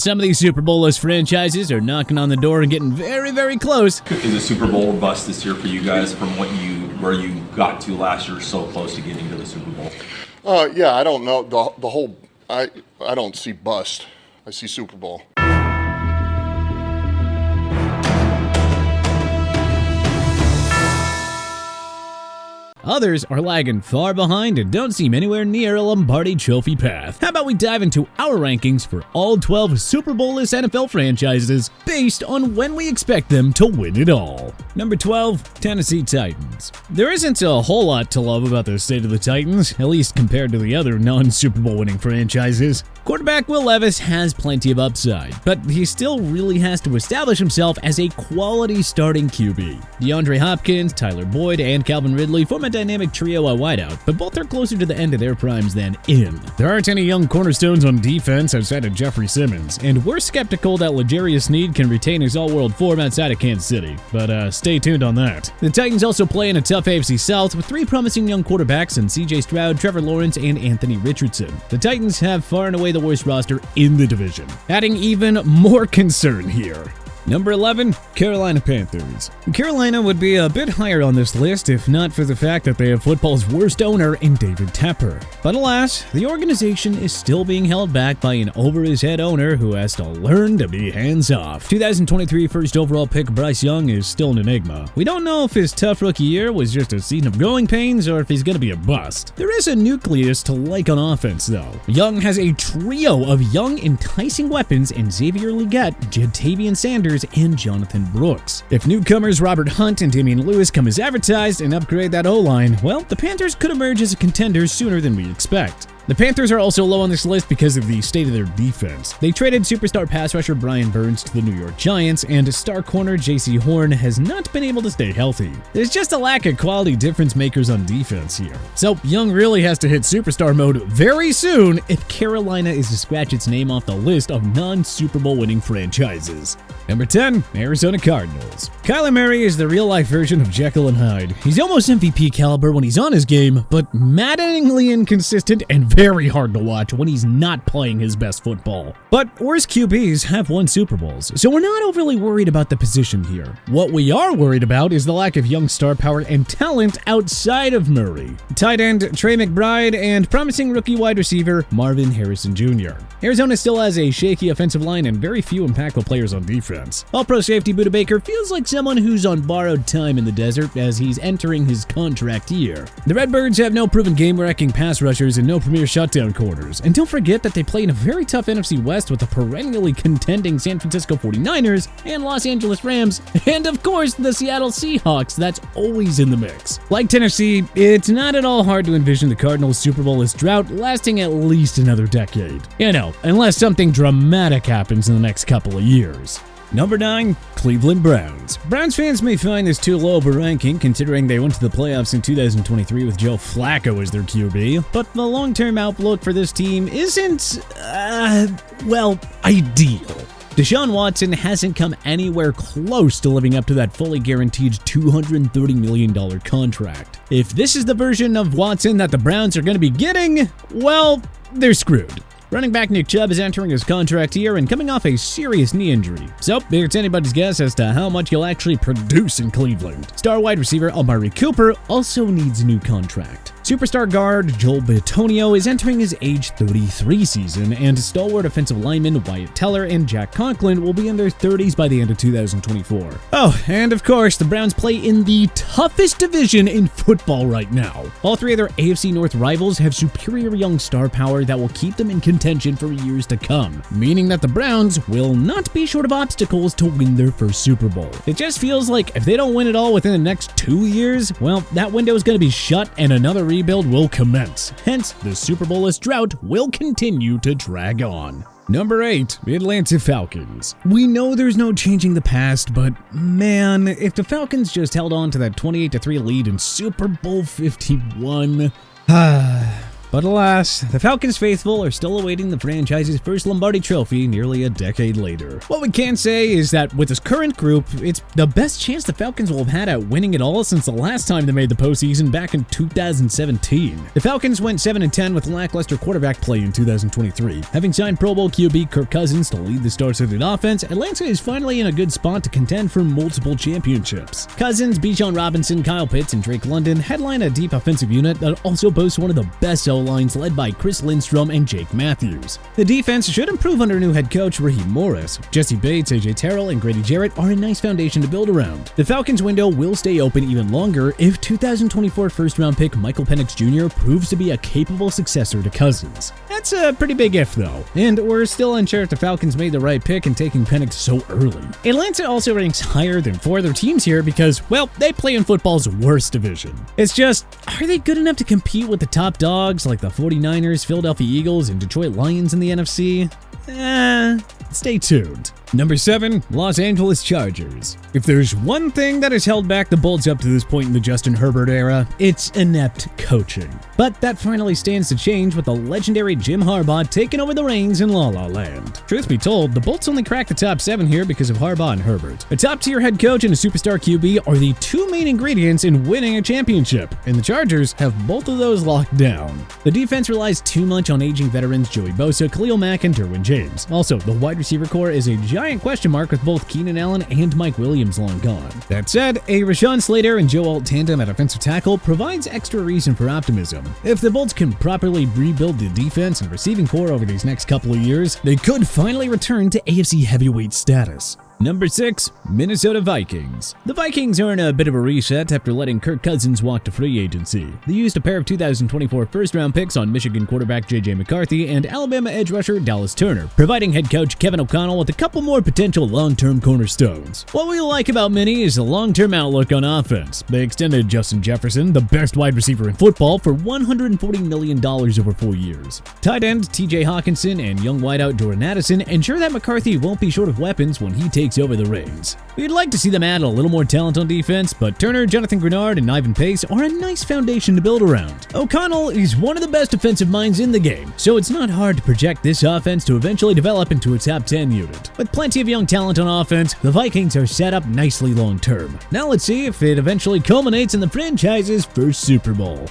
Some of these Super Bowl-less franchises are knocking on the door and getting very, very close. Is a Super Bowl or bust this year for you guys from where you got to last year, so close to getting to the Super Bowl? Yeah, I don't know the whole. I don't see bust. I see Super Bowl. Others are lagging far behind and don't seem anywhere near a Lombardi Trophy path. How about we dive into our rankings for all 12 Super Bowl-less NFL franchises based on when we expect them to win it all. Number 12, Tennessee Titans. There isn't a whole lot to love about the state of the Titans, at least compared to the other non-Super Bowl winning franchises. Quarterback Will Levis has plenty of upside, but he still really has to establish himself as a quality starting QB. DeAndre Hopkins, Tyler Boyd, and Calvin Ridley form a dynamic trio at wideout, but both are closer to the end of their primes than in. There aren't any young cornerstones on defense outside of Jeffrey Simmons, and we're skeptical that L'Jarius Sneed can retain his all-world form outside of Kansas City, but stay tuned on that. The Titans also play in a tough AFC South with three promising young quarterbacks in CJ Stroud, Trevor Lawrence, and Anthony Richardson. The Titans have far and away the worst roster in the division, adding even more concern here. Number 11, Carolina Panthers. Carolina would be a bit higher on this list if not for the fact that they have football's worst owner in David Tepper. But alas, the organization is still being held back by an over-his-head owner who has to learn to be hands-off. 2023 first overall pick Bryce Young is still an enigma. We don't know if his tough rookie year was just a season of growing pains or if he's going to be a bust. There is a nucleus to like on offense, though. Young has a trio of young, enticing weapons in Xavier Legette, Jatavian Sanders, and Jonathan Brooks. If newcomers Robert Hunt and Damian Lewis come as advertised and upgrade that O-line, well, the Panthers could emerge as a contender sooner than we expect. The Panthers are also low on this list because of the state of their defense. They traded superstar pass rusher Brian Burns to the New York Giants, and star corner J.C. Horn has not been able to stay healthy. There's just a lack of quality difference makers on defense here. So Young really has to hit superstar mode very soon if Carolina is to scratch its name off the list of non-Super Bowl winning franchises. Number 10, Arizona Cardinals. Kyler Murray is the real-life version of Jekyll and Hyde. He's almost MVP caliber when he's on his game, but maddeningly inconsistent and very hard to watch when he's not playing his best football. But worse QBs have won Super Bowls, so we're not overly worried about the position here. What we are worried about is the lack of young star power and talent outside of Murray. Tight end Trey McBride and promising rookie wide receiver Marvin Harrison Jr. Arizona still has a shaky offensive line and very few impactful players on defense. All-pro safety Budda Baker feels like someone who's on borrowed time in the desert as he's entering his contract year. The Redbirds have no proven game-wrecking pass rushers and no premier shutdown corners. And don't forget that they play in a very tough NFC West with the perennially contending San Francisco 49ers and Los Angeles Rams, and of course the Seattle Seahawks that's always in the mix. Like Tennessee, it's not at all hard to envision the Cardinals' Super Bowl-less drought lasting at least another decade. You know, unless something dramatic happens in the next couple of years. Number 9, Cleveland Browns. Browns fans may find this too low of a ranking considering they went to the playoffs in 2023 with Joe Flacco as their QB, but the long-term outlook for this team isn't, ideal. Deshaun Watson hasn't come anywhere close to living up to that fully guaranteed $230 million contract. If this is the version of Watson that the Browns are going to be getting, well, they're screwed. Running back Nick Chubb is entering his contract year and coming off a serious knee injury, so it's anybody's guess as to how much he'll actually produce in Cleveland. Star wide receiver Amari Cooper also needs a new contract. Superstar guard Joel Bitonio is entering his age 33 season, and stalwart offensive linemen Wyatt Teller and Jack Conklin will be in their 30s by the end of 2024. Oh, and of course, the Browns play in the toughest division in football right now. All three of their AFC North rivals have superior young star power that will keep them in contention for years to come, meaning that the Browns will not be short of obstacles to win their first Super Bowl. It just feels like if they don't win it all within the next 2 years, well, that window is going to be shut and another rebuild will commence. Hence, the Super Bowl-less drought will continue to drag on. Number 8, Atlanta Falcons. We know there's no changing the past, but man, if the Falcons just held on to that 28-3 lead in Super Bowl 51, But alas, the Falcons faithful are still awaiting the franchise's first Lombardi trophy nearly a decade later. What we can say is that with this current group, it's the best chance the Falcons will have had at winning it all since the last time they made the postseason back in 2017. The Falcons went 7-10 with lackluster quarterback play in 2023. Having signed Pro Bowl QB Kirk Cousins to lead the star-studded offense, Atlanta is finally in a good spot to contend for multiple championships. Cousins, Bijan Robinson, Kyle Pitts, and Drake London headline a deep offensive unit that also boasts one of the best O-lines led by Chris Lindstrom and Jake Matthews. The defense should improve under new head coach Raheem Morris. Jesse Bates, AJ Terrell, and Grady Jarrett are a nice foundation to build around. The Falcons window will stay open even longer if 2024 first-round pick Michael Penix Jr. proves to be a capable successor to Cousins. That's a pretty big if, though, and we're still unsure if the Falcons made the right pick in taking Penix so early. Atlanta also ranks higher than 4 other teams here because, well, they play in football's worst division. It's just, are they good enough to compete with the top dogs like the 49ers, Philadelphia Eagles, and Detroit Lions in the NFC? Stay tuned. Number 7, Los Angeles Chargers. If there's one thing that has held back the Bolts up to this point in the Justin Herbert era, it's inept coaching. But that finally stands to change with the legendary Jim Harbaugh taking over the reins in La La Land. Truth be told, the Bolts only cracked the top 7 here because of Harbaugh and Herbert. A top-tier head coach and a superstar QB are the 2 main ingredients in winning a championship, and the Chargers have both of those locked down. The defense relies too much on aging veterans Joey Bosa, Khalil Mack, and Derwin James. Also, the wide receiver core is a giant question mark with both Keenan Allen and Mike Williams long gone. That said, a Rashawn Slater and Joe Alt tandem at offensive tackle provides extra reason for optimism. If the Bolts can properly rebuild the defense and receiving core over these next couple of years, they could finally return to AFC heavyweight status. Number 6, Minnesota Vikings. The Vikings are in a bit of a reset after letting Kirk Cousins walk to free agency. They used a pair of 2024 first-round picks on Michigan quarterback J.J. McCarthy and Alabama edge rusher Dallas Turner, providing head coach Kevin O'Connell with a couple more potential long-term cornerstones. What we like about Minnie is the long-term outlook on offense. They extended Justin Jefferson, the best wide receiver in football, for $140 million over 4 years. Tight end T.J. Hawkinson and young wideout Jordan Addison ensure that McCarthy won't be short of weapons when he takes over the reins. We'd like to see them add a little more talent on defense, but Turner, Jonathan Grenard, and Ivan Pace are a nice foundation to build around. O'Connell is one of the best defensive minds in the game, so it's not hard to project this offense to eventually develop into a top 10 unit. With plenty of young talent on offense, the Vikings are set up nicely long term. Now let's see if it eventually culminates in the franchise's first Super Bowl.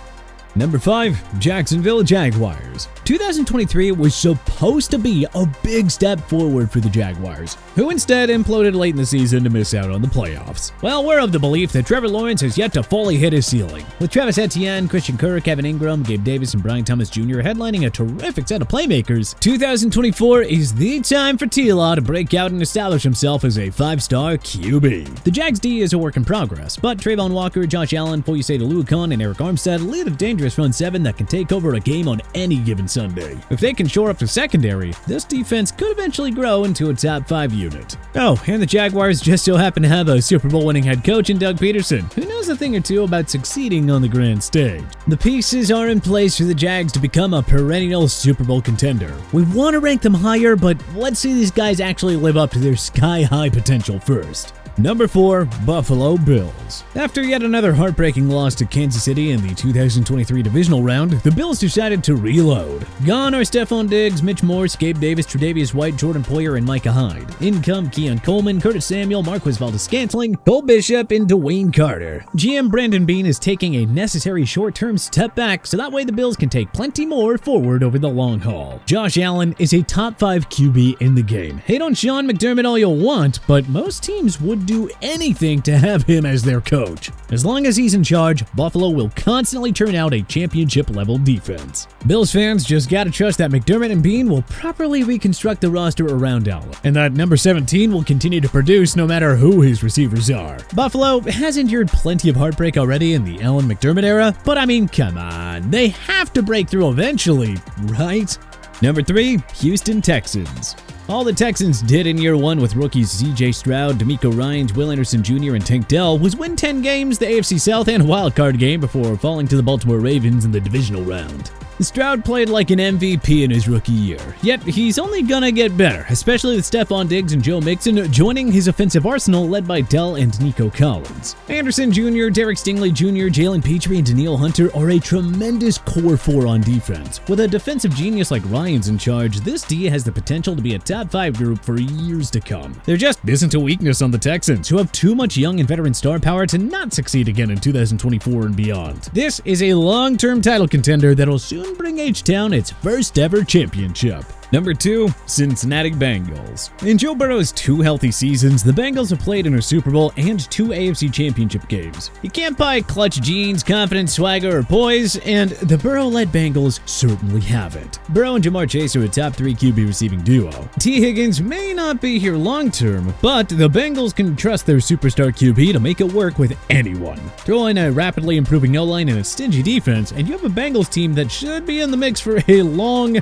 Number 5, Jacksonville Jaguars. 2023 was supposed to be a big step forward for the Jaguars, who instead imploded late in the season to miss out on the playoffs. Well, we're of the belief that Trevor Lawrence has yet to fully hit his ceiling. With Travis Etienne, Christian Kirk, Evan Ingram, Gabe Davis, and Brian Thomas Jr. headlining a terrific set of playmakers, 2024 is the time for T-Law to break out and establish himself as a 5-star QB. The Jags D is a work in progress, but Trayvon Walker, Josh Allen, Foyesade Aluakon, and Eric Armstead lead a dangerous front 7 that can take over a game on any given Sunday. If they can shore up the secondary, this defense could eventually grow into a top 5 unit. Oh, and the Jaguars just so happen to have a Super Bowl winning head coach in Doug Peterson, who knows a thing or two about succeeding on the grand stage. The pieces are in place for the Jags to become a perennial Super Bowl contender. We want to rank them higher, but let's see these guys actually live up to their sky-high potential first. Number 4, Buffalo Bills. After yet another heartbreaking loss to Kansas City in the 2023 divisional round, the Bills decided to reload. Gone are Stephon Diggs, Mitch Morse, Gabe Davis, Tre'Davious White, Jordan Poyer, and Micah Hyde. In come Keon Coleman, Curtis Samuel, Marquez Valdes-Scantling, Cole Bishop, and Dwayne Carter. GM Brandon Beane is taking a necessary short-term step back so that way the Bills can take plenty more forward over the long haul. Josh Allen is a top 5 QB in the game. Hate on Sean McDermott all you want, but most teams would do anything to have him as their coach. As long as he's in charge, Buffalo will constantly turn out a championship-level defense. Bills fans just gotta trust that McDermott and Beane will properly reconstruct the roster around Allen, and that number 17 will continue to produce no matter who his receivers are. Buffalo has endured plenty of heartbreak already in the Allen McDermott era, but I mean, come on, they have to break through eventually, right? Number 3, Houston Texans. All the Texans did in year 1 with rookies C.J. Stroud, DeMeco Ryans, Will Anderson Jr., and Tank Dell was win 10 games, the AFC South, and a wildcard game before falling to the Baltimore Ravens in the divisional round. Stroud played like an MVP in his rookie year, yet he's only gonna get better, especially with Stephon Diggs and Joe Mixon joining his offensive arsenal led by Dell and Nico Collins. Anderson Jr., Derek Stingley Jr., Jalen Petrie, and Danielle Hunter are a tremendous core four on defense. With a defensive genius like Ryan's in charge, this D has the potential to be a top 5 group for years to come. There just isn't a weakness on the Texans, who have too much young and veteran star power to not succeed again in 2024 and beyond. This is a long-term title contender that'll soon bring H-Town its first ever championship. Number 2, Cincinnati Bengals. In Joe Burrow's 2 healthy seasons, the Bengals have played in a Super Bowl and 2 AFC Championship games. You can't buy clutch genes, confidence, swagger, or poise, and the Burrow-led Bengals certainly have it. Burrow and Jamar Chase are a top 3 QB receiving duo. T. Higgins may not be here long-term, but the Bengals can trust their superstar QB to make it work with anyone. Throw in a rapidly improving O-line and a stingy defense, and you have a Bengals team that should be in the mix for a long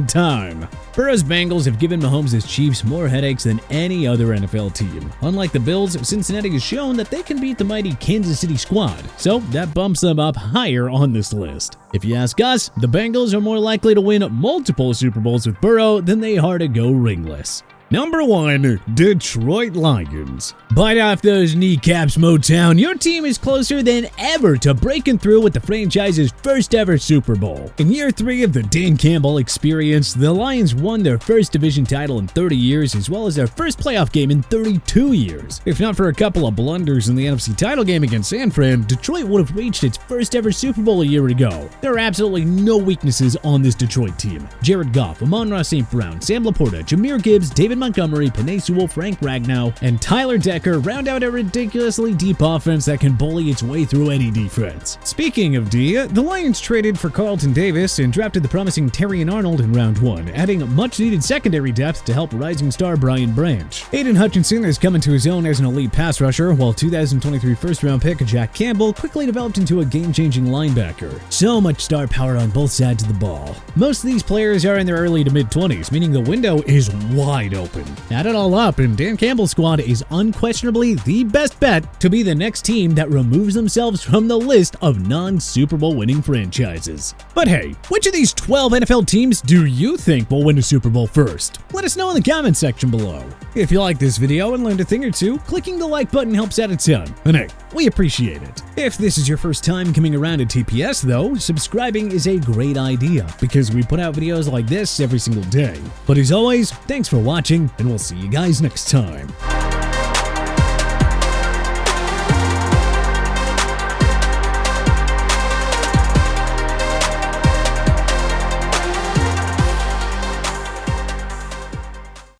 time. Burrow's Bengals have given Mahomes' Chiefs more headaches than any other NFL team. Unlike the Bills, Cincinnati has shown that they can beat the mighty Kansas City squad, so that bumps them up higher on this list. If you ask us, the Bengals are more likely to win multiple Super Bowls with Burrow than they are to go ringless. Number 1, Detroit Lions. Bite off those kneecaps, Motown. Your team is closer than ever to breaking through with the franchise's first ever Super Bowl. In year 3 of the Dan Campbell experience, the Lions won their first division title in 30 years, as well as their first playoff game in 32 years. If not for a couple of blunders in the NFC title game against San Fran, Detroit would have reached its first ever Super Bowl a year ago. There are absolutely no weaknesses on this Detroit team. Jared Goff, Amon-Ra St. Brown, Sam Laporta, Jahmyr Gibbs, David Montgomery, Penei Sewell, Frank Ragnow, and Tyler Decker round out a ridiculously deep offense that can bully its way through any defense. Speaking of D, the Lions traded for Carlton Davis and drafted the promising Terrion Arnold in round 1, adding much-needed secondary depth to help rising star Brian Branch. Aiden Hutchinson has come into his own as an elite pass rusher, while 2023 first-round pick Jack Campbell quickly developed into a game-changing linebacker. So much star power on both sides of the ball. Most of these players are in their early to mid-20s, meaning the window is wide open. Add it all up, and Dan Campbell's squad is unquestionably the best bet to be the next team that removes themselves from the list of non-Super Bowl winning franchises. But hey, which of these 12 NFL teams do you think will win a Super Bowl first? Let us know in the comments section below. If you like this video and learned a thing or two, clicking the like button helps out a ton, and hey, we appreciate it. If this is your first time coming around to TPS though, subscribing is a great idea because we put out videos like this every single day. But as always, thanks for watching, and we'll see you guys next time.